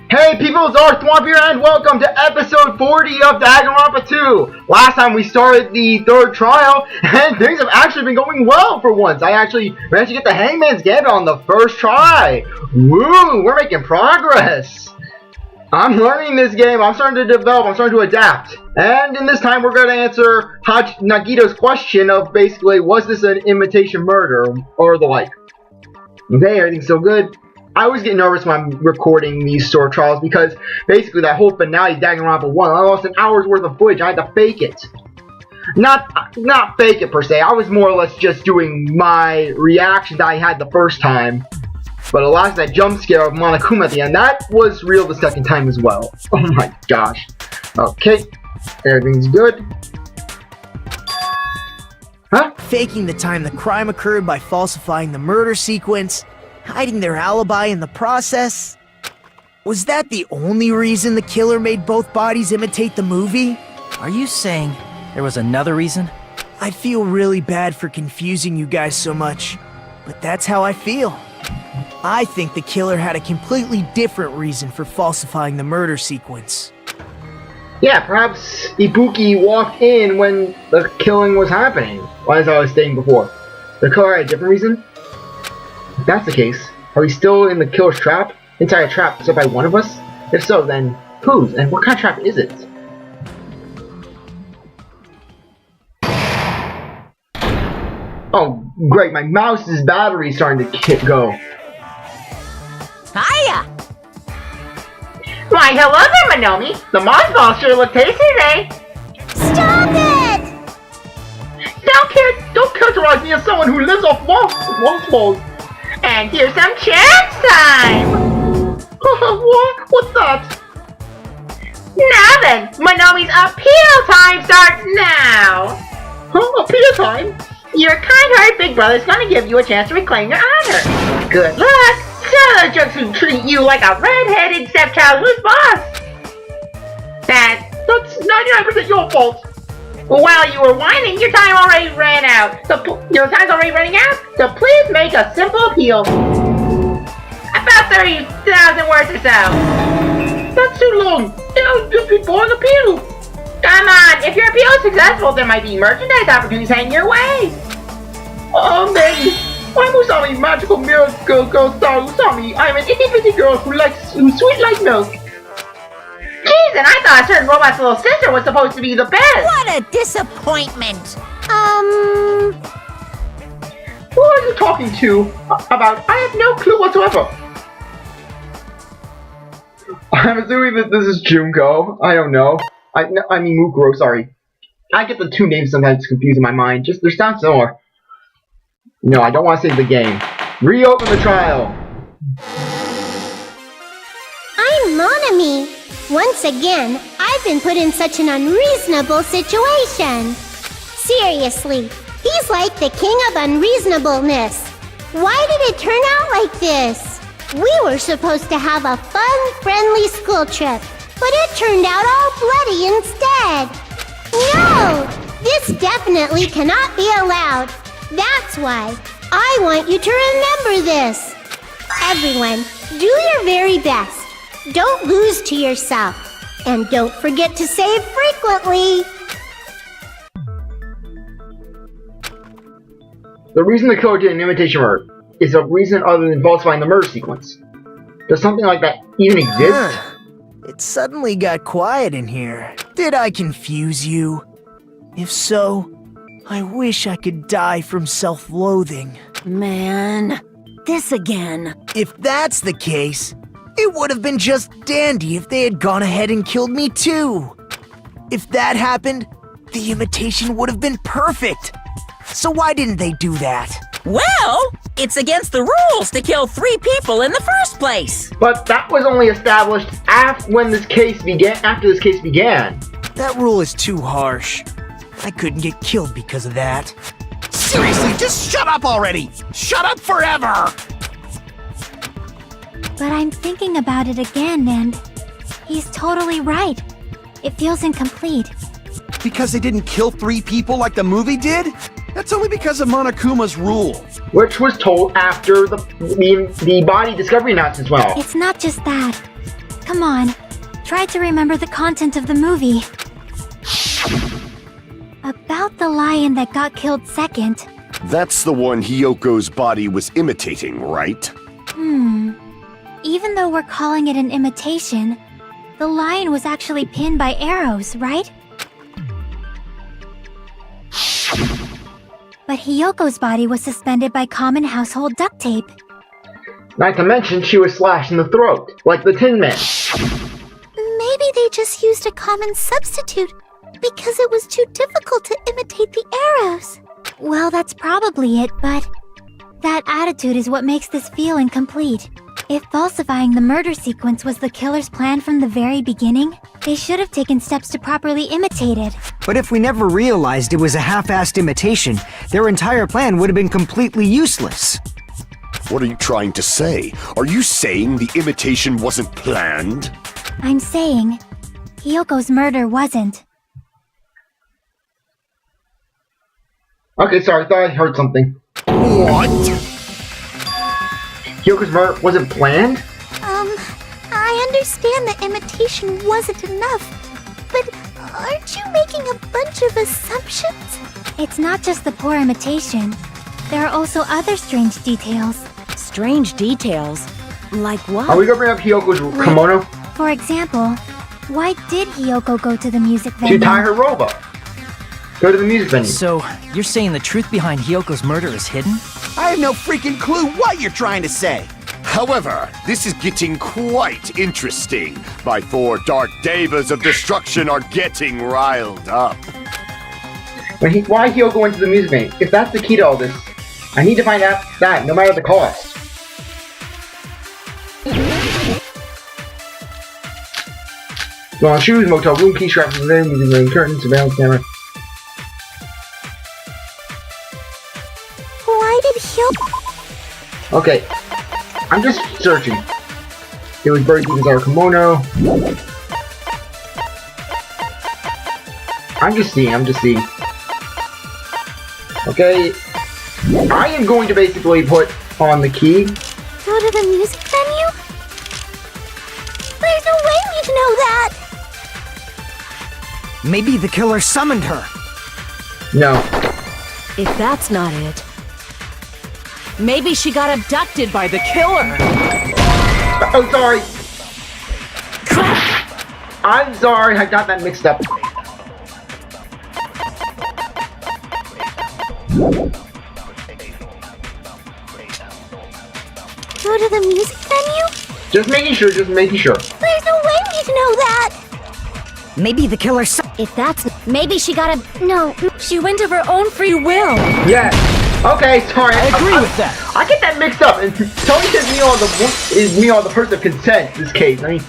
Hey people, it's Arthwomp here and welcome to episode 40 of Danganronpa 2! Last time we started the third trial and things have actually been going well for once. I actually managed to get the hangman's gambit on the first try. Woo! We're making progress! I'm learning this game, I'm starting to develop, I'm starting to adapt. And in this time we're going to answer Nagito's question of basically, was this an imitation murder or the like? Okay, everything's still good. I always get nervous when I'm recording these sort of trials because basically that whole finale Danganronpa 1, I lost an hour's worth of footage. I had to fake it. Not fake it per se. I was more or less just doing my reaction that I had the first time. But alas, that jump scare of Monokuma at the end, that was real the second time as well. Oh my gosh. Okay, everything's good. Huh? Faking the time the crime occurred by falsifying the murder sequence, hiding their alibi in the process. Was that the only reason the killer made both bodies imitate the movie? Are you saying there was another reason? I feel really bad for confusing you guys so much, but that's how I feel. I think the killer had a completely different reason for falsifying the murder sequence. Yeah, perhaps Ibuki walked in when the killing was happening, as I was saying before. The killer had a different reason? If that's the case, are we still in the killer's trap? Inside a trap set by one of us? If so, then whose? And what kind of trap is it? Oh, great, my mouse's battery's starting to go. Hiya! Why, hello there, Manomi! The moss balls sure look tasty today! Stop it! Don't characterize me as someone who lives off moss balls! And here's some chance time! What? What's that? Now then, Manomi's appeal time starts now! Huh? Appeal time? Your kind-hearted big brother's gonna give you a chance to reclaim your honor! Good luck! Tell the jerks who treat you like a red-headed stepchild who's boss! That's 99% your fault! While you were whining, your time already ran out. Your time's already running out, so please make a simple appeal. About 30,000 words or so. That's too long. It'll just be boring appeal. Come on, if your appeal is successful, there might be merchandise opportunities heading your way. Oh, Maggie, I'm Usami, magical miracle girl star Usami. I'm an itty-bitty girl who's sweet like milk. Jeez, and I thought a certain robot's little sister was supposed to be the best. What a disappointment! Who are you talking to about? I have no clue whatsoever. I'm assuming that this is Junko. I don't know. I mean Mukuro, sorry. I get the two names sometimes confused in my mind. Just, they sound similar. No, I don't want to save the game. Reopen the trial. I'm Monami. Once again, I've been put in such an unreasonable situation. Seriously, he's like the king of unreasonableness. Why did it turn out like this? We were supposed to have a fun, friendly school trip, but it turned out all bloody instead. No! This definitely cannot be allowed. That's why I want you to remember this. Everyone, do your very best. Don't lose to yourself. And don't forget to save frequently. The reason the killer did an imitation murder is a reason other than falsifying the murder sequence. Does something like that even exist? It suddenly got quiet in here. Did I confuse you? If so, I wish I could die from self-loathing. Man, this again. If that's the case, it would have been just dandy if they had gone ahead and killed me too. If that happened, the imitation would have been perfect. So why didn't they do that? Well, it's against the rules to kill 3 people in the first place. But that was only established after this case began. That rule is too harsh. I couldn't get killed because of that. Seriously, just shut up already! Shut up forever! But I'm thinking about it again, and he's totally right. It feels incomplete. Because they didn't kill 3 people like the movie did? That's only because of Monokuma's rule. Which was told after the body discovery announcement as well. It's not just that. Come on, try to remember the content of the movie. About the lion that got killed second. That's the one Hiyoko's body was imitating, right? Even though we're calling it an imitation, the lion was actually pinned by arrows, right? But Hiyoko's body was suspended by common household duct tape. Not to mention, she was slashed in the throat, like the Tin Man. Maybe they just used a common substitute because it was too difficult to imitate the arrows. Well, that's probably it, but that attitude is what makes this feel incomplete. If falsifying the murder sequence was the killer's plan from the very beginning, they should have taken steps to properly imitate it. But if we never realized it was a half-assed imitation, their entire plan would have been completely useless. What are you trying to say? Are you saying the imitation wasn't planned? I'm saying, Hiyoko's murder wasn't. Okay, sorry, I thought I heard something. What? Hiyoko's murder wasn't planned? I understand the imitation wasn't enough, but aren't you making a bunch of assumptions? It's not just the poor imitation. There are also other strange details. Strange details? Like what? Are we gonna bring up Hiyoko's kimono? For example, why did Hiyoko go to the music venue? To tie her robe up. Go to the music venue. So, you're saying the truth behind Hiyoko's murder is hidden? I have no freaking clue what you're trying to say. However, this is getting quite interesting. My 4 dark devas of destruction are getting riled up. Why Hiyoko went to the music venue? If that's the key to all this, I need to find out that, no matter the cost. Go on shoes, motel room, key strap from the venue, music venue, curtain, surveillance camera. Why did Hiyoko... Okay, I'm just searching. It was buried deep inside her kimono. I'm just seeing. Okay, I am going to basically put on the key. Go to the music venue? There's no way we'd know that! Maybe the killer summoned her. No. If that's not it, maybe she got abducted by the killer. Oh, sorry. I'm sorry, I got that mixed up. Go to the music venue? Just making sure. There's no way we'd know that! Maybe the killer If that's... Maybe she got No. She went of her own free will. Yeah. Okay, sorry. I agree with that. I get that mixed up. And Tony says me on the person of consent in this case. I mean,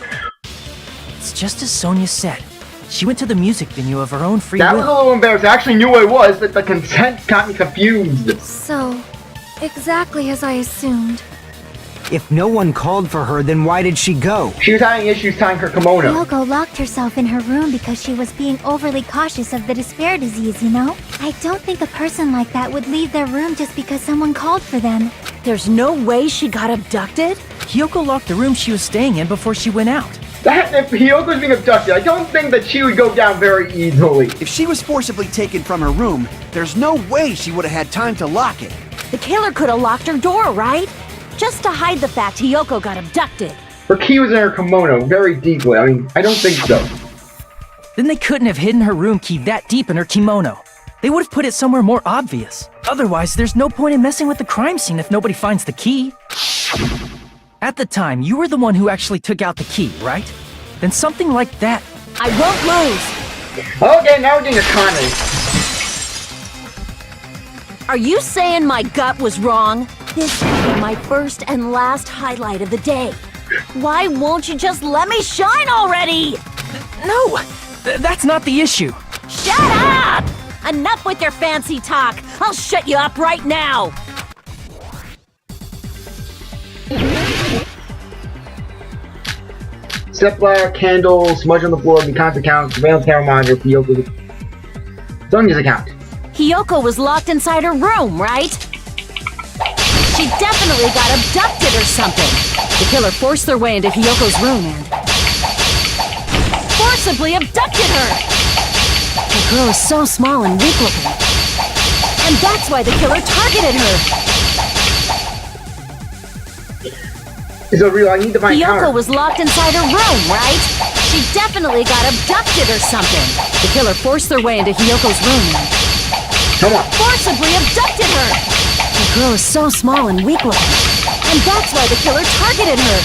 It's just as Sonia said. She went to the music venue of her own free that will. was a little embarrassing. I actually knew what it was, but the consent got me confused. So, exactly as I assumed. If no one called for her, then why did she go? She was having issues tying her kimono. Hiyoko locked herself in her room because she was being overly cautious of the despair disease, you know? I don't think a person like that would leave their room just because someone called for them. There's no way she got abducted? Hiyoko locked the room she was staying in before she went out. That if Hiyoko's being abducted, I don't think that she would go down very easily. If she was forcibly taken from her room, there's no way she would have had time to lock it. The killer could have locked her door, right? Just to hide the fact Hiyoko got abducted. Her key was in her kimono very deeply. I mean, I don't think so. Then they couldn't have hidden her room key that deep in her kimono. They would have put it somewhere more obvious. Otherwise, there's no point in messing with the crime scene if nobody finds the key. At the time, you were the one who actually took out the key, right? Then something like that. I won't lose. Okay, now we're getting a comedy. Are you saying my gut was wrong? This will be my first and last highlight of the day. Why won't you just let me shine already? No, that's not the issue. Shut up! Enough with your fancy talk. I'll shut you up right now. Step ladder, candle, smudge on the floor, Mikan's account, surveillance camera monitor, Hiyoko's... Sonia's account. Hiyoko was locked inside her room, right? She definitely got abducted or something. The killer forced their way into Hiyoko's room and... forcibly abducted her! The girl is so small and weak-looking. And that's why the killer targeted her! So real, I need to find Hiyoko counter. was locked inside her room, right? She definitely got abducted or something. The killer forced their way into Hiyoko's room. Come on. Forcibly abducted her! The girl is so small and weak-looking. And that's why the killer targeted her!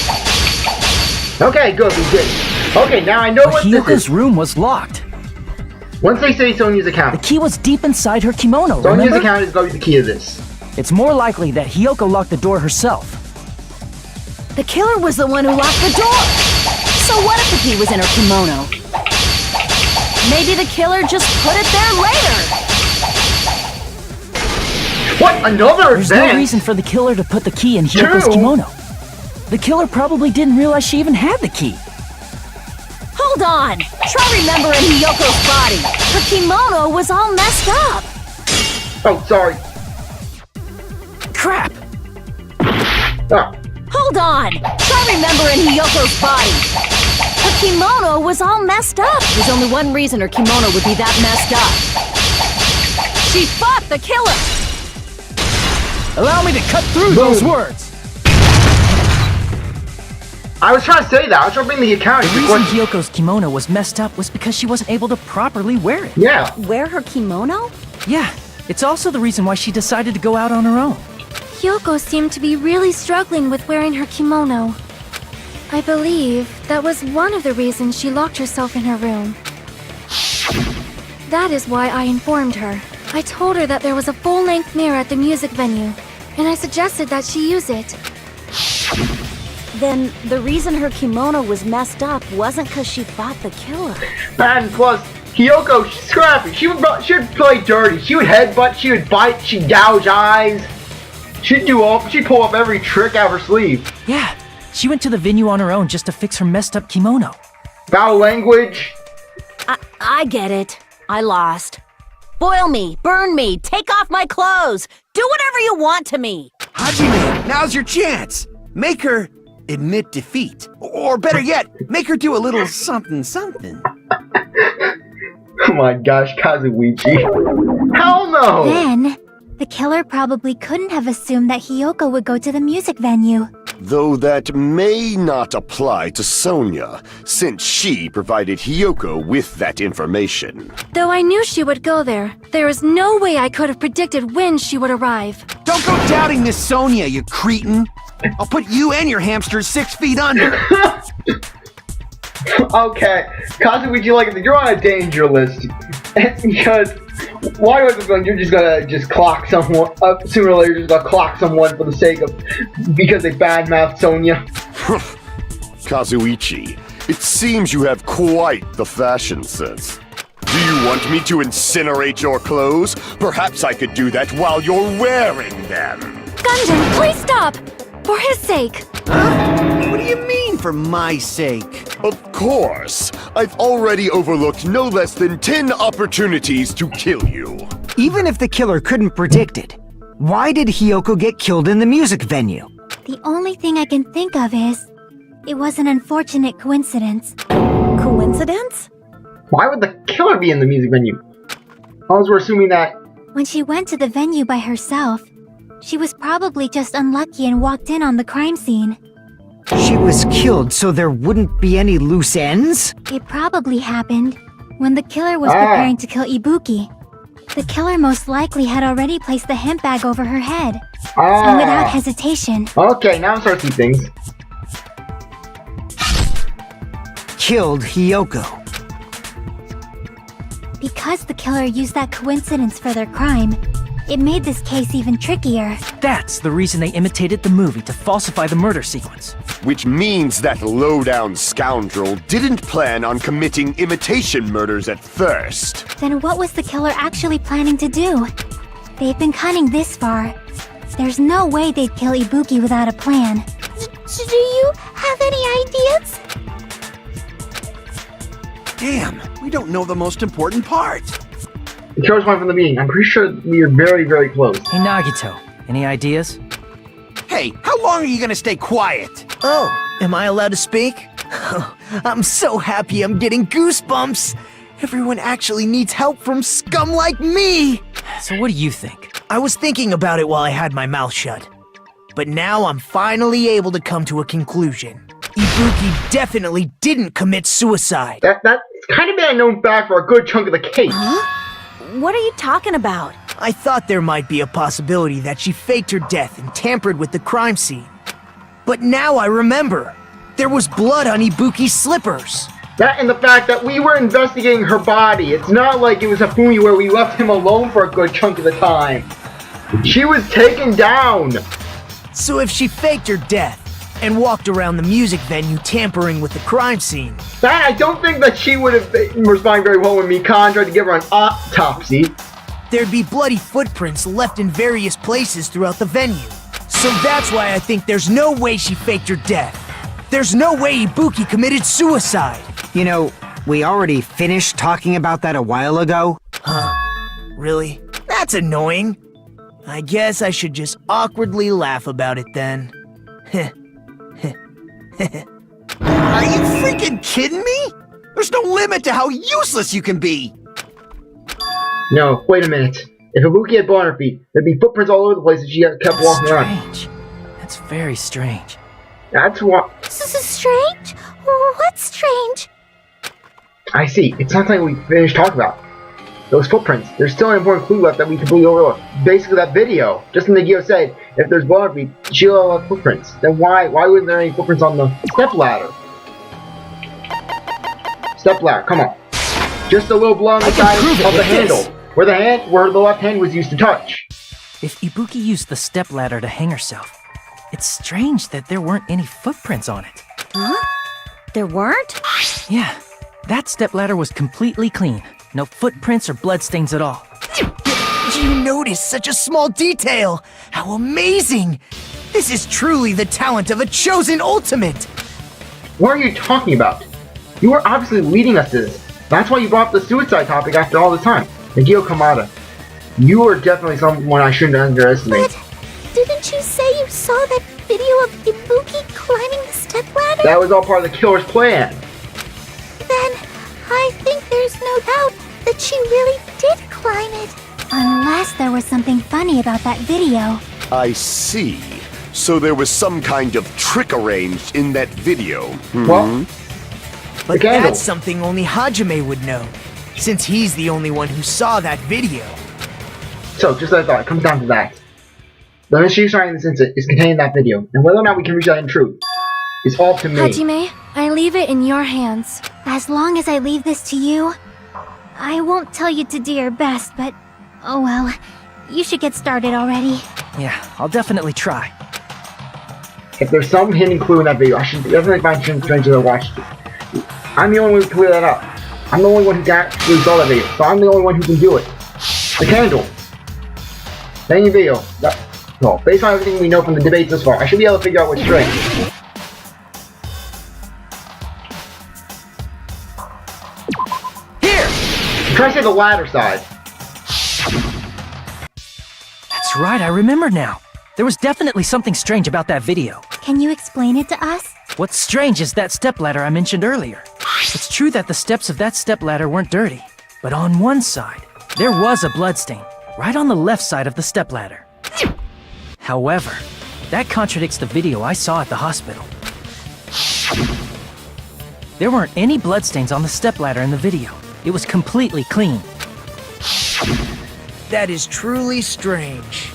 Okay, good, we did. Okay, now I know But what this Hiyoko's is. room was locked. Once they say Sonya's account, The key was deep inside her kimono, Sonya's remember? account is going to be the key to this. It's more likely that Hiyoko locked the door herself. The killer was the one who locked the door! So what if the key was in her kimono? Maybe the killer just put it there later! What? Another There's event? no reason for the killer to put the key in Hiyoko's True. kimono. The killer probably didn't realize she even had the key. Hold on! Try remembering Hiyoko's body! Her kimono was all messed up! Oh, sorry. Crap! Ah. Hold on! Try remembering Hiyoko's body! Her kimono was all messed up! There's only one reason her kimono would be that messed up. She fought the killer! Allow me to cut through those words! I was trying to say that. I was trying to bring the account. The reason Hiyoko's kimono was messed up was because she wasn't able to properly wear it. Yeah. Wear her kimono? Yeah, it's also the reason why she decided to go out on her own. Hiyoko seemed to be really struggling with wearing her kimono. I believe that was one of the reasons she locked herself in her room. That is why I informed her. I told her that there was a full-length mirror at the music venue, and I suggested that she use it. Then the reason her kimono was messed up wasn't because she fought the killer. And plus, Hiyoko, she's scrappy. She would play dirty. She would headbutt. She would bite. She'd gouge eyes. She'd pull up every trick out of her sleeve. Yeah, she went to the venue on her own just to fix her messed up kimono. Foul language. I get it. I lost. Boil me, burn me, take off my clothes. Do whatever you want to me. Hajime, now's your chance. Make her admit defeat. Or better yet, make her do a little something something. Oh my gosh, Kazuichi. Hell no! Then, the killer probably couldn't have assumed that Hiyoko would go to the music venue. Though that may not apply to Sonya, since she provided Hiyoko with that information. Though I knew she would go there, there is no way I could have predicted when she would arrive. Don't go doubting Miss Sonya, you cretin. I'll put you and your hamsters 6 feet under. Okay, Kazuichi, like, you're on a danger list. Because why was it going? You're just gonna clock someone sooner or later. You're just gonna clock someone for the sake of because they badmouthed Sonya. Kazuichi, it seems you have quite the fashion sense. Do you want me to incinerate your clothes? Perhaps I could do that while you're wearing them. Gundam, please stop! For his sake! What do you mean, for my sake? Of course. I've already overlooked no less than 10 opportunities to kill you. Even if the killer couldn't predict it, why did Hiyoko get killed in the music venue? The only thing I can think of is, it was an unfortunate coincidence. Coincidence? Why would the killer be in the music venue? As we're assuming that. When she went to the venue by herself, she was probably just unlucky and walked in on the crime scene. She was killed so there wouldn't be any loose ends? It probably happened when the killer was preparing to kill Ibuki. The killer most likely had already placed the hemp bag over her head. And without hesitation. Okay, now I'm starting to see things. Killed Hiyoko. Because the killer used that coincidence for their crime, it made this case even trickier. That's the reason they imitated the movie to falsify the murder sequence. Which means that low-down scoundrel didn't plan on committing imitation murders at first. Then what was the killer actually planning to do? They've been cunning this far. There's no way they'd kill Ibuki without a plan. Do you have any ideas? Damn, we don't know the most important part. The killer's one from the meeting. I'm pretty sure we are very, very close. Hey Nagito, any ideas? Hey, how long are you gonna stay quiet? Oh, am I allowed to speak? I'm so happy I'm getting goosebumps. Everyone actually needs help from scum like me. So what do you think? I was thinking about it while I had my mouth shut. But now I'm finally able to come to a conclusion. Ibuki definitely didn't commit suicide. That's kind of been a known fact for a good chunk of the case. What are you talking about? I thought there might be a possibility that she faked her death and tampered with the crime scene. But now I remember. There was blood on Ibuki's slippers. That and the fact that we were investigating her body. It's not like it was a Fumi where we left him alone for a good chunk of the time. She was taken down. So if she faked her death and walked around the music venue tampering with the crime scene... That, I don't think that she would have responded very well when Mikan tried to give her an autopsy. There'd be bloody footprints left in various places throughout the venue. So that's why I think there's no way she faked her death. There's no way Ibuki committed suicide. You know, we already finished talking about that a while ago. Huh? Really? That's annoying. I guess I should just awkwardly laugh about it then. Are you freaking kidding me? There's no limit to how useless you can be. No, wait a minute. If Ibuki had blood on her feet, there'd be footprints all over the place if she had kept walking around. Strange. That's very strange. That's what... This is strange? What's strange? I see. It's not something we finished talking about. Those footprints. There's still an important clue left that we completely overlooked. Basically, that video. Just in the Gyo said, if there's blood on her feet, she'll have footprints. Then why wasn't there any footprints on the step ladder? Step ladder, come on. Just a little blood on the side of the handle. Where the left hand was used to touch. If Ibuki used the stepladder to hang herself, it's strange that there weren't any footprints on it. Huh? There weren't? Yeah, that stepladder was completely clean. No footprints or bloodstains at all. Did you notice such a small detail? How amazing! This is truly the talent of a chosen ultimate! What are you talking about? You are obviously leading us to this. That's why you brought up the suicide topic after all this time. Nagio Kamada, you are definitely someone I shouldn't underestimate. But didn't you say you saw that video of Ibuki climbing the stepladder? That was all part of the killer's plan. Then I think there's no doubt that she really did climb it. Unless there was something funny about that video. I see. So there was some kind of trick arranged in that video. Well, But the candle. that's something only Hajime would know, since he's the only one who saw that video. So, just as I thought, it comes down to that. The mystery surrounding this incident is contained in that video, and whether or not we can reach that in truth is all up to me. Hajime, I leave it in your hands. As long as I leave this to you, I won't tell you to do your best, but oh well. You should get started already. Yeah, I'll definitely try. If there's some hidden clue in that video, I should definitely find strangers that watched it. I'm the only one who can clear that up. I'm the only one who actually saw that video, so I'm the only one who can do it. The candle. Hanging video. Well, based on everything we know from the debates thus far, I should be able to figure out what's strange. Here! Try to say the ladder side. That's right, I remember now. There was definitely something strange about that video. Can you explain it to us? What's strange is that stepladder I mentioned earlier. It's true that the steps of that stepladder weren't dirty, but on one side, there was a bloodstain, right on the left side of the stepladder. However, that contradicts the video I saw at the hospital. There weren't any bloodstains on the stepladder in the video. It was completely clean. That is truly strange.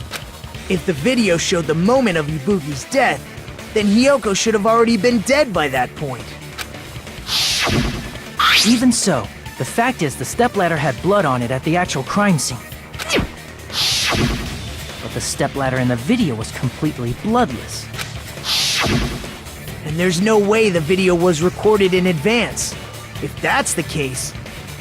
If the video showed the moment of Ibuki's death, then Hiyoko should have already been dead by that point. Even so, the fact is the stepladder had blood on it at the actual crime scene. But the stepladder in the video was completely bloodless. And there's no way the video was recorded in advance. If that's the case,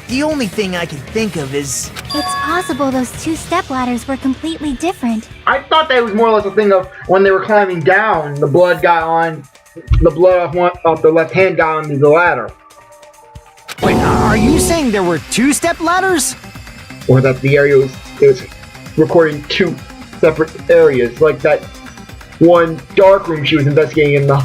the only thing I can think of is... It's possible those two stepladders were completely different. I thought that was more or less a thing of when they were climbing down, the blood off the left hand got on the ladder. Wait, are you saying there were two step ladders? Or that the area was recording two separate areas, like that one dark room she was investigating in the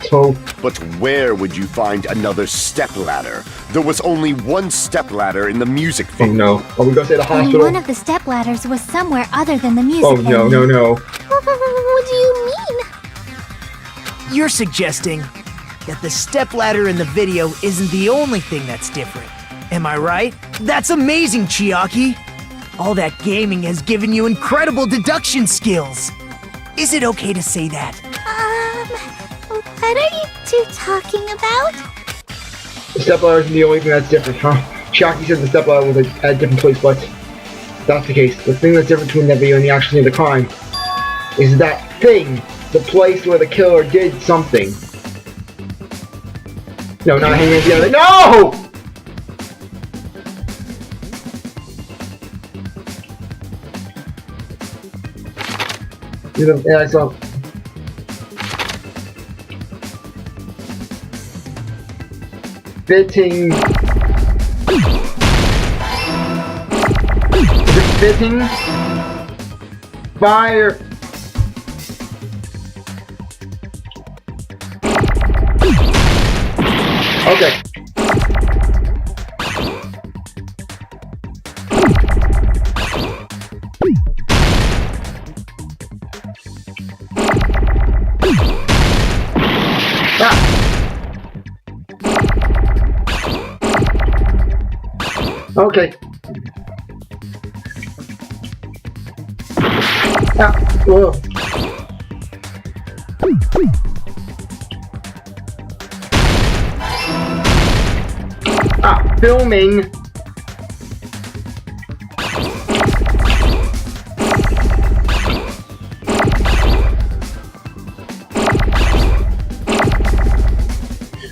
So, But where would you find another stepladder? There was only one stepladder in the music oh video. no. Are we gonna say the Only hospital? one of the stepladders was somewhere other than the music Oh no, venue. no, no. What do you mean? You're suggesting that the stepladder in the video isn't the only thing that's different. Am I right? That's amazing, Chiaki! All that gaming has given you incredible deduction skills. Is it okay to say that? What are you two talking about? The stepladder isn't the only thing that's different, huh? Chiaki said the stepladder was at a different place, but that's the case. The thing that's different between that video and the actual scene of the crime is that thing, the place where the killer did something. No, not hanging together. No! Yeah, I saw. Fitting. Is it fitting? Fire. Okay. Okay. Whoa. Filming.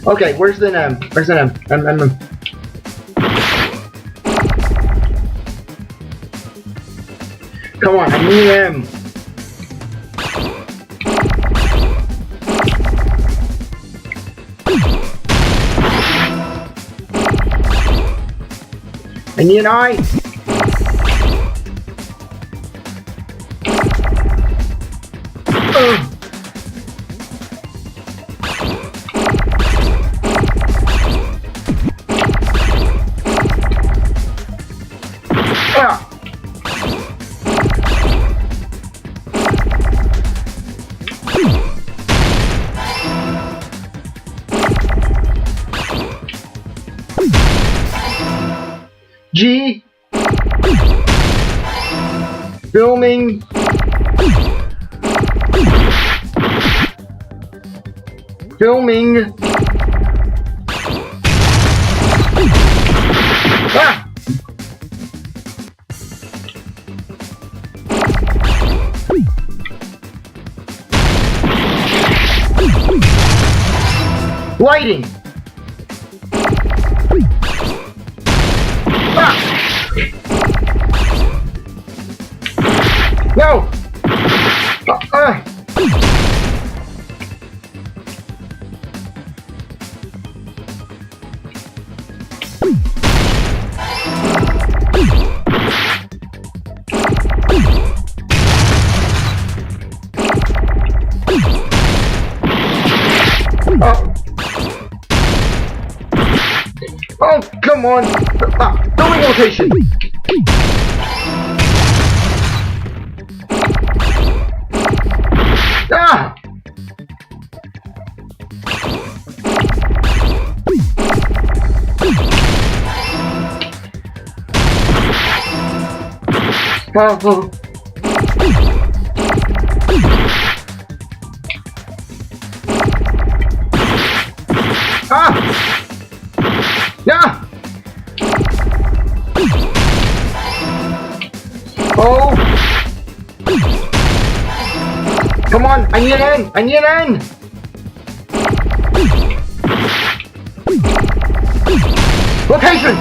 Okay, where's the M? Where's the M? Come on, I need M. I need an I. G. Filming. Filming. Ah! Lighting. No! Oh, come on! Building location! Ah! Oh. Ah! Yeah! Oh! Come on, I need an N! I need an N! Location!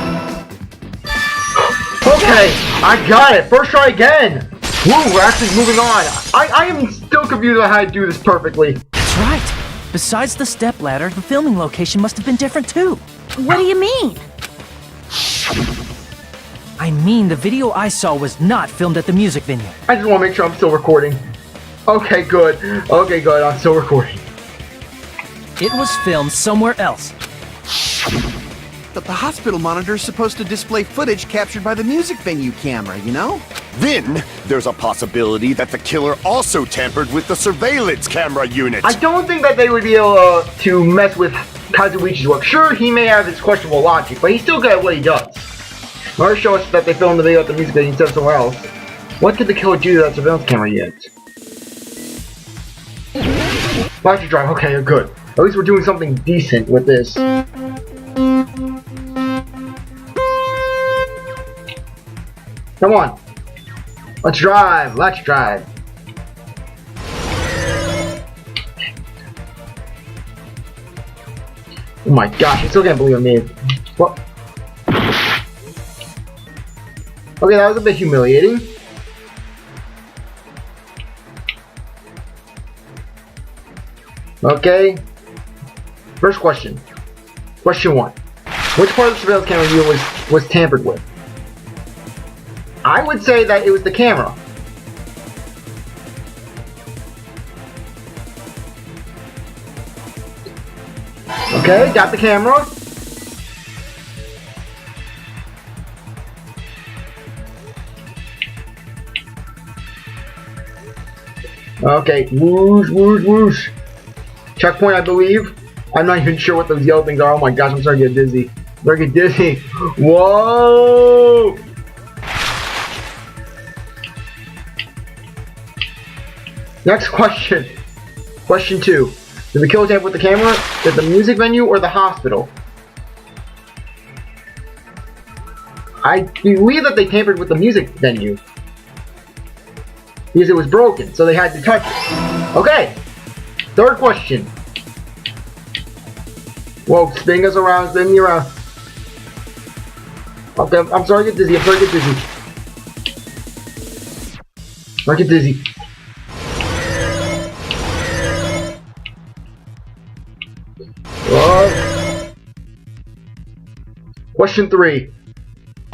Okay, I got it! First try again! Woo, we're actually moving on. I am still confused on how to do this perfectly. That's right. Besides the stepladder, the filming location must have been different too. What do you mean? I mean, the video I saw was not filmed at the music venue. I just want to make sure I'm still recording. Okay, good. Okay, good. I'm still recording. It was filmed somewhere else. But the hospital monitor is supposed to display footage captured by the music venue camera, you know? Then, there's a possibility that the killer also tampered with the surveillance camera unit. I don't think that they would be able to mess with Kazuichi's work. Sure, he may have his questionable logic, but he's still good at what he does. Murder shows us that they filmed the video at the music venue instead of somewhere else. What could the killer do to that surveillance camera unit? Electric drive, okay, you're good. At least we're doing something decent with this. Come on. Let's drive. Let's drive. Oh my gosh, I still can't believe I made it. What? Okay, that was a bit humiliating. Okay. First question. Question 1. Which part of the surveillance camera unit was tampered with? I would say that it was the camera. Okay, got the camera. Okay, whoosh, whoosh, whoosh. Checkpoint, I believe. I'm not even sure what those yellow things are. Oh my gosh, I'm starting to get dizzy. I'm starting to get dizzy. Whoa! Next question. Question 2. Did the killer tamper with the camera at the music venue or the hospital? I believe that they tampered with the music venue. Because it was broken, so they had to touch it. Okay. Third question. Whoa, spinning us around, spinning me around. Okay, I'm sorry to get dizzy, I'm sorry to get dizzy. Sorry to get dizzy. Question 3.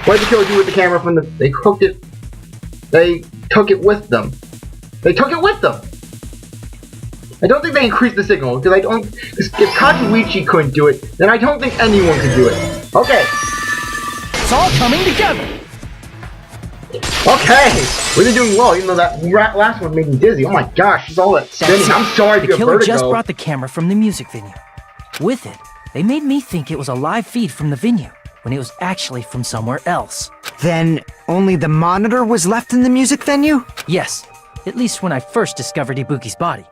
What did the killer do with the camera from the... They took it with them. They took it with them! I don't think they increased the signal, because I don't... If Kazuichi couldn't do it, then I don't think anyone could do it. Okay. It's all coming together! Okay! We're doing well, even though that last one made me dizzy. Oh my gosh, it's all that spinning. I'm sorry if you The have killer vertigo. just brought the camera from the music venue. With it, they made me think it was a live feed from the venue, when it was actually from somewhere else. Then only the monitor was left in the music venue? Yes, at least when I first discovered Ibuki's body.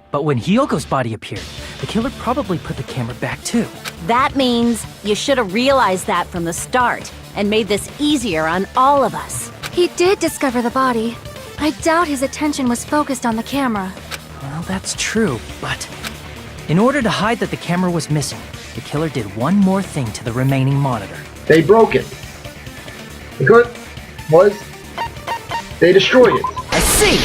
But when Hyoko's body appeared, the killer probably put the camera back too. That means you should have realized that from the start and made this easier on all of us. He did discover the body. I doubt his attention was focused on the camera. Well, that's true, but in order to hide that the camera was missing, the killer did one more thing to the remaining monitor. They broke it. The good was they destroyed it. I see!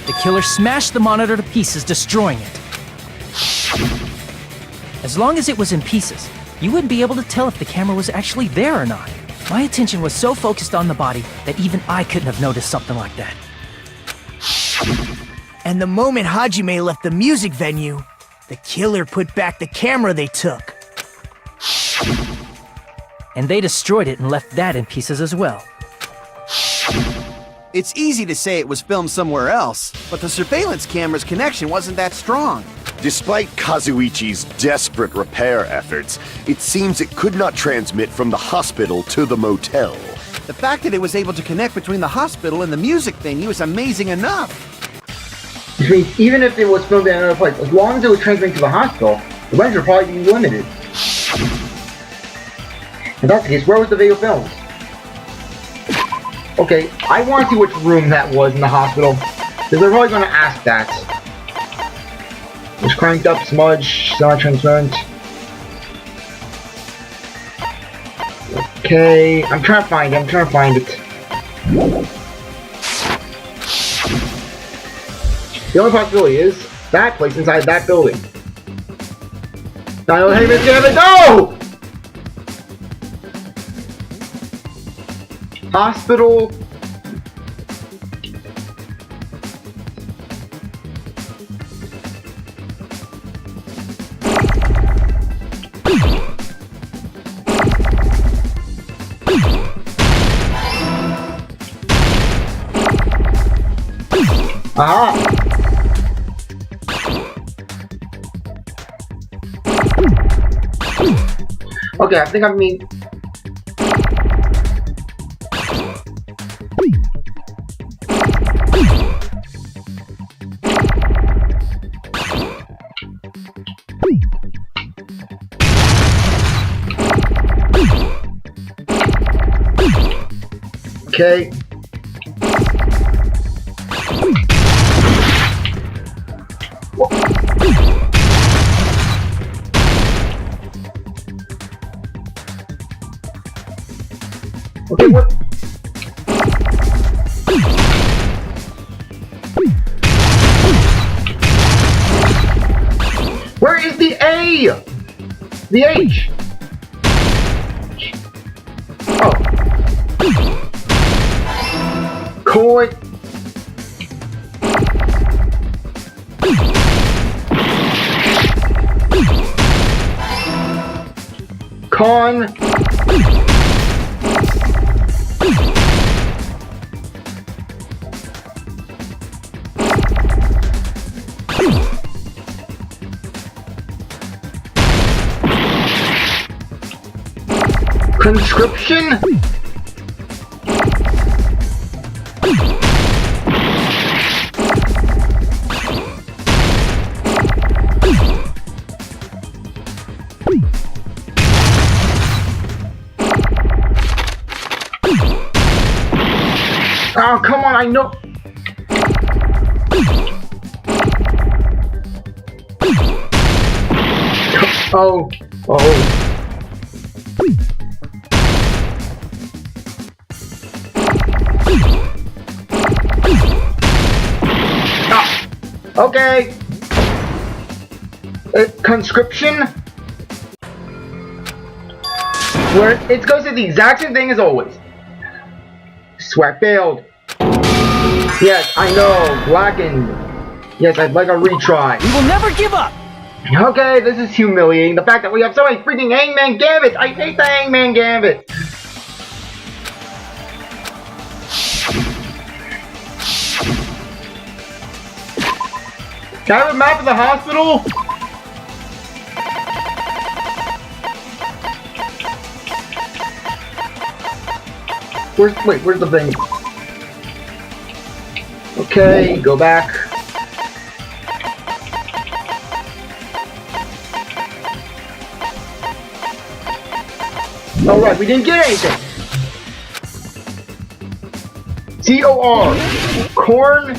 The killer smashed the monitor to pieces, destroying it. As long as it was in pieces, you wouldn't be able to tell if the camera was actually there or not. My attention was so focused on the body that even I couldn't have noticed something like that. And the moment Hajime left the music venue, the killer put back the camera they took. And they destroyed it and left that in pieces as well. It's easy to say it was filmed somewhere else, but the surveillance camera's connection wasn't that strong. Despite Kazuichi's desperate repair efforts, it seems it could not transmit from the hospital to the motel. The fact that it was able to connect between the hospital and the music venue is amazing enough. Which means even if it was filmed in another place, as long as it was transmitting to the hospital, the range would probably be limited. If that's the case, where was the video filmed? Okay, I want to see which room that was in the hospital, because they're probably going to ask that. It's cranked up, smudge, semi-transparent. Okay, I'm trying to find it, The only possibility is that place inside that building. No, hey, Miss Gambit, no! Hospital. Aha! Okay, I think I mean... Okay. Okay, what? Where is the A? The H? Oh. Koi. Con. Conscription? Oh, come on, I know. Oh, oh. Ah, okay. Conscription? Where it goes to the exact same thing as always. Swag failed. Yes, I know. Blackened. Yes, I'd like a retry. We will never give up! Okay, this is humiliating. The fact that we have so many freaking hangman gambits. I hate the hangman gambit. Can I have a map of the hospital? Where's the thing? Okay, go back. Alright, we didn't get anything. C-O-R. Corn.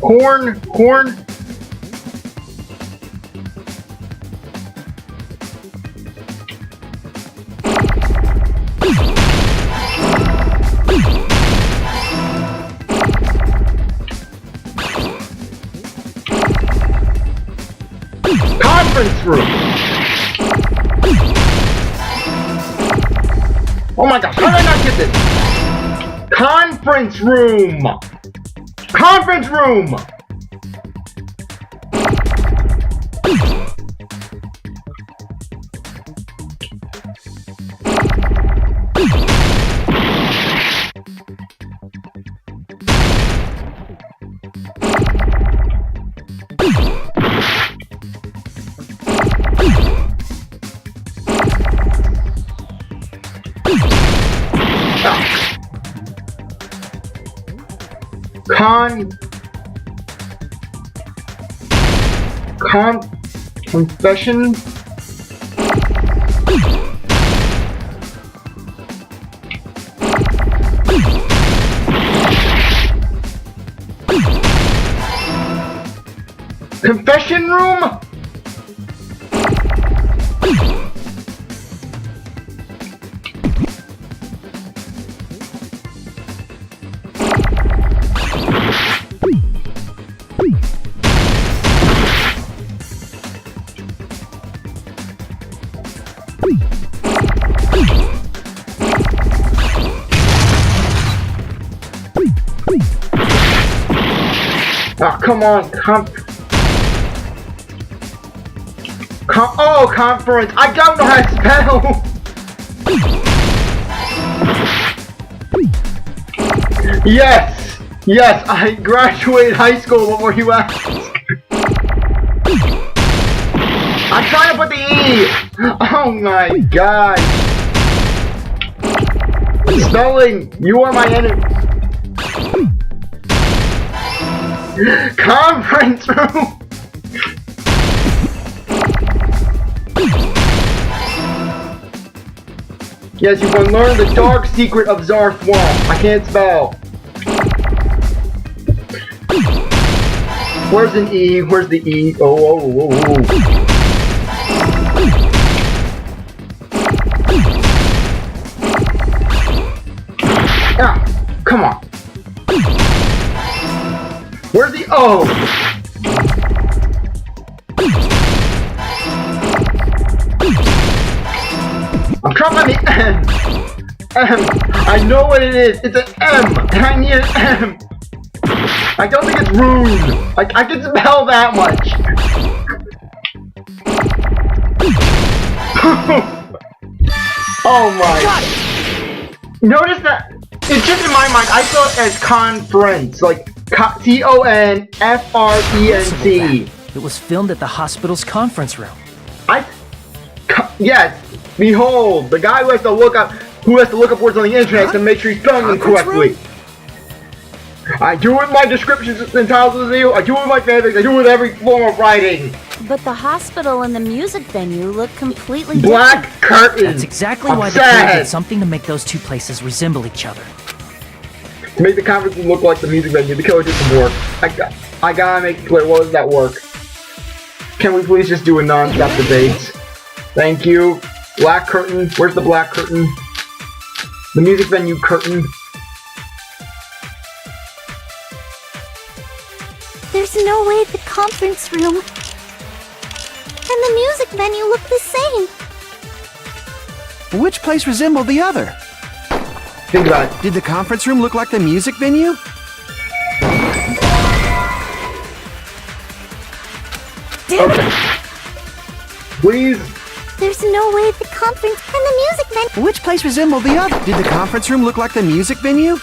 Corn. Corn. Conference room. Oh my gosh, how did I not get this? Conference room. Conference room. Confession. Confession room. Oh, come on, oh, conference! I don't know how to spell! Yes! Yes, I graduated high school. What were you at? I'm trying to put the E! Oh my god! Spelling! You are my enemy! Conference room! Yes, you can learn the dark secret of Zarth Swamp. I can't spell. Where's an E? Where's the E? Oh. Ah, come on. Where's the O? I'm trying to find the M. M. I know what it is. It's an M. And I need an M. I don't think it's rude. I can spell that much. Oh my. God. Notice that it's just in my mind. I saw it as conference, like CONFRENC. It was filmed at the hospital's conference room. Yes. Behold, the guy who has to look up words on the internet to make sure he's spelling them correctly. I do it with my descriptions and titles of the video. I do it with my fanfics. I do it with every form of writing. But the hospital and the music venue look completely Black different. curtain. That's exactly why the killer did something to make those two places resemble each other. To make the conference room look like the music venue, the killer did some work. I gotta make it clear. What was that work? Can we please just do a non-stop debate? Thank you. Black curtain. Where's the black curtain? The music venue curtain. There's no way the conference room and the music venue look the same. Which place resembled the other? Think about it. Did the conference room look like the music venue? Okay. Please. There's no way the conference and the music venue. Which place resembled the other? Did the conference room look like the music venue?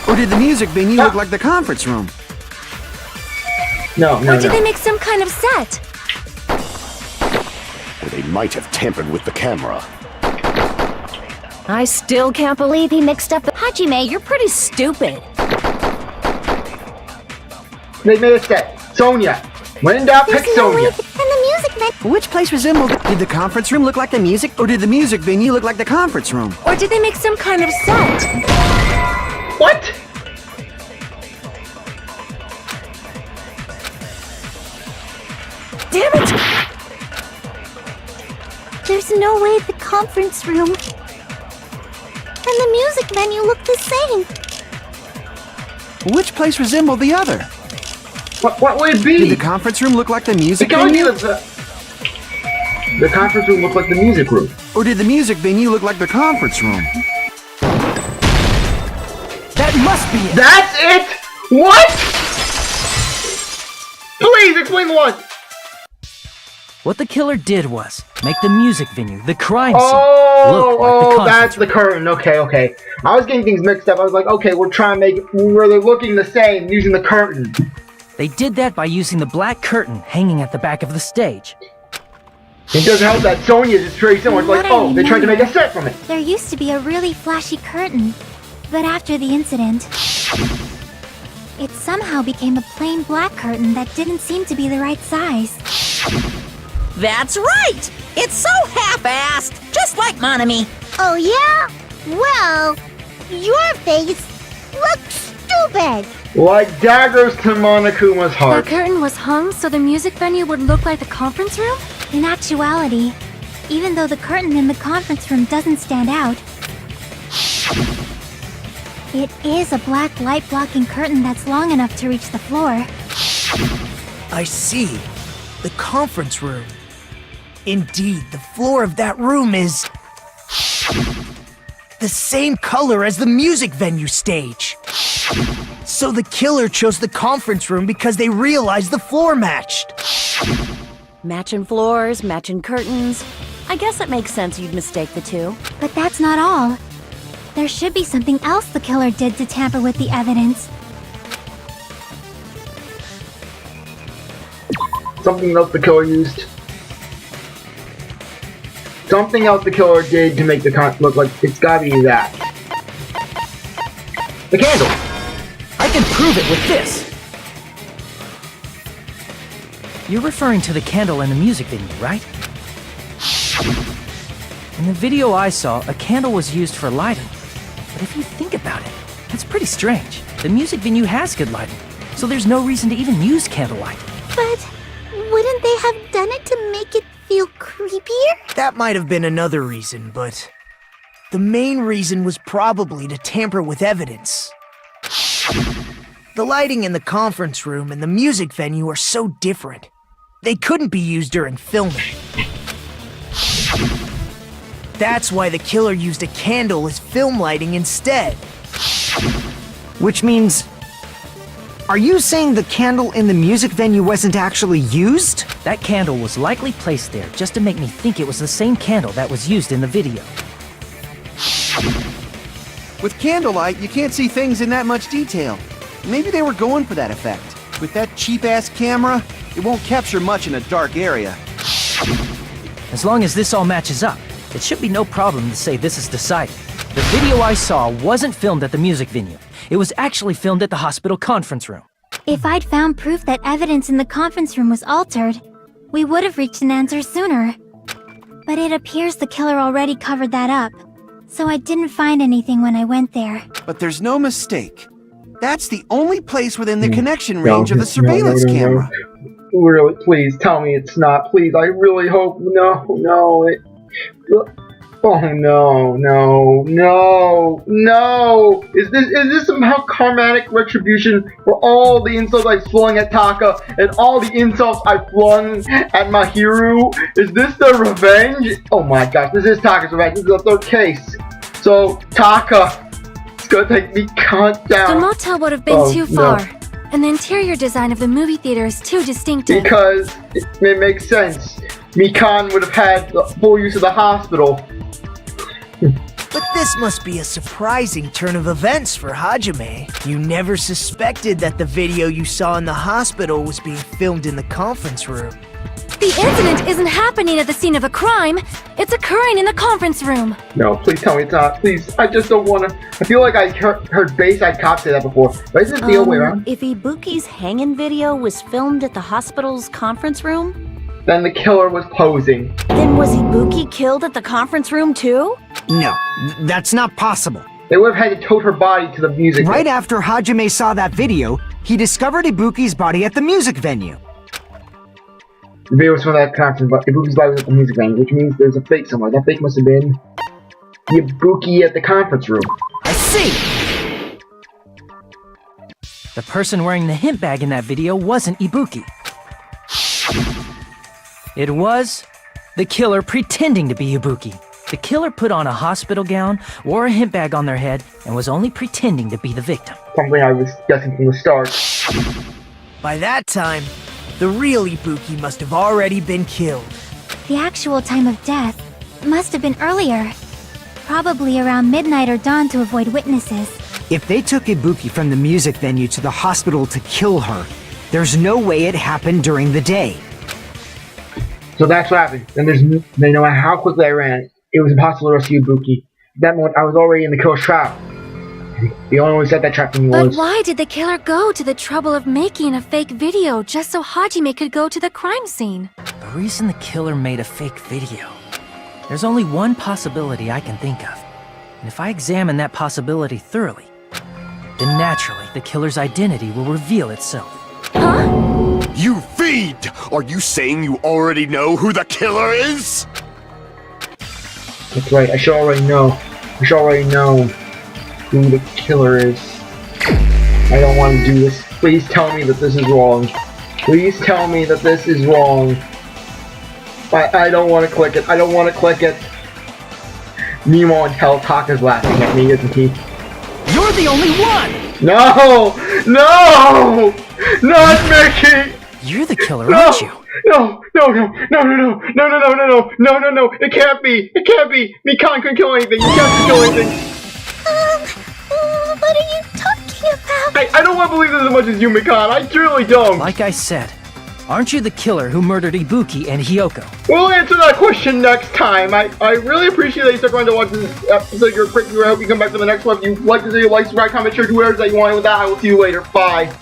Or did the music venue look like the conference room? No. Or did they make some kind of set? Or they might have tampered with the camera. I still can't believe he mixed up the... Hajime, you're pretty stupid. They made a set. Sonia. When in doubt, pick Sonia. And the music venue. Which place resembled it? Did the conference room look like the music? Or did the music venue look like the conference room? Or did they make some kind of set? What? Damn it! There's no way the conference room and the music venue look the same. Which place resembled the other? What would it be? Did the conference room look like the music It can only venue? be the conference room looked like the music room. Or did the music venue look like the conference room? That must be it! That's it? What? Please explain what. What the killer did was make the music venue, the crime scene, look like the conference that's the room. curtain. Okay. I was getting things mixed up. I was like, okay, we're trying to make it where they're looking the same using the curtain. They did that by using the black curtain hanging at the back of the stage. It doesn't help that Sonia's is very similar. It's like, What I oh, they tried to make a remember- set from it. There used to be a really flashy curtain, but after the incident, it somehow became a plain black curtain that didn't seem to be the right size. That's right! It's so half-assed, just like Monami. Oh yeah? Well, your face looks stupid. Like daggers to Monokuma's The heart. curtain was hung so the music venue would look like the conference room? In actuality, even though the curtain in the conference room doesn't stand out, it is a black light-blocking curtain that's long enough to reach the floor. I see. The conference room. Indeed, the floor of that room is the same color as the music venue stage. So the killer chose the conference room because they realized the floor matched. Matching floors, matching curtains. I guess it makes sense you'd mistake the two. But that's not all. There should be something else the killer did to tamper with the evidence. Something else the killer used. Something else the killer did to make the con look like it's gotta be that. The candle! I can prove it with this! You're referring to the candle in the music video, right? In the video I saw, a candle was used for lighting. But if you think about it, that's pretty strange. The music venue has good lighting, so there's no reason to even use candlelight. But wouldn't they have done it to make it feel creepier? That might have been another reason, but the main reason was probably to tamper with evidence. The lighting in the conference room and the music venue are so different. They couldn't be used during filming. That's why the killer used a candle as film lighting instead. Which means... Are you saying the candle in the music venue wasn't actually used? That candle was likely placed there just to make me think it was the same candle that was used in the video. With candlelight, you can't see things in that much detail. Maybe they were going for that effect. With that cheap-ass camera, it won't capture much in a dark area. As long as this all matches up, it should be no problem to say this is decided. The video I saw wasn't filmed at the music venue. It was actually filmed at the hospital conference room. If I'd found proof that evidence in the conference room was altered, we would have reached an answer sooner. But it appears the killer already covered that up, so I didn't find anything when I went there. But there's no mistake. That's the only place within the connection range of the surveillance camera. Really, please tell me it's not. Please, I really hope. No. Oh no! Is this somehow karmatic retribution for all the insults I flung at Taka and all the insults I flung at Mahiru? Is this the revenge? Oh my gosh, this is Taka's revenge. This is the third case. So Taka, it's gonna take me down. The motel would have been too far. No. And the interior design of the movie theater is too distinctive. Because it makes sense. Mikan would have had the full use of the hospital. But this must be a surprising turn of events for Hajime. You never suspected that the video you saw in the hospital was being filmed in the conference room. The incident isn't happening at the scene of a crime. It's occurring in the conference room. No, please tell me it's not. Please, I just don't want to. I feel like I heard Bayside Cop say that before. But is it the other way around? If Ibuki's hanging video was filmed at the hospital's conference room, Then the killer was posing. then was Ibuki killed at the conference room too? No, that's not possible. They would have had to tote her body to the music. Right after Hajime saw that video, he discovered Ibuki's body at the music venue. The video was from that conference, but Ibuki's body was at the music venue, which means there's a fake somewhere. That fake must have been Ibuki at the conference room. I see! The person wearing the hint bag in that video wasn't Ibuki. It was the killer pretending to be Ibuki. The killer put on a hospital gown, wore a hint bag on their head, and was only pretending to be the victim. Something I was guessing from the start. By that time, the real Ibuki must have already been killed. The actual time of death must have been earlier. Probably around midnight or dawn to avoid witnesses. If they took Ibuki from the music venue to the hospital to kill her, there's no way it happened during the day. So that's what happened. Then no matter how quickly I ran, it was impossible to rescue Ibuki. At that moment, I was already in the killer's trap. The only one who set that trap for me But was... why did the killer go to the trouble of making a fake video just so Hajime could go to the crime scene? The reason the killer made a fake video. There's only one possibility I can think of. And if I examine that possibility thoroughly, then naturally the killer's identity will reveal itself. Huh? You fiend! Are you saying you already know who the killer is? That's right, I should already know. I should already know who the killer is. I don't want to do this. Please tell me that this is wrong. Please tell me that this is wrong. I don't want to click it. I don't want to click it. Nemo and Taka's laughing at me, isn't he? You're the only one! No! No! Not Mickey! You're the killer, aren't you? No! It can't be! Mikan couldn't kill anything! Mikan couldn't kill anything! want to believe this as much as you, Mikan. I truly don't. Like I said, aren't you the killer who murdered Ibuki and Hiyoko? We'll answer that question next time. I really appreciate that you stuck around to watch this episode. You're a quick viewer. I hope you come back to the next one. If you like this video, like, subscribe, comment, share, do whatever that you want. And with that, I will see you later. Bye.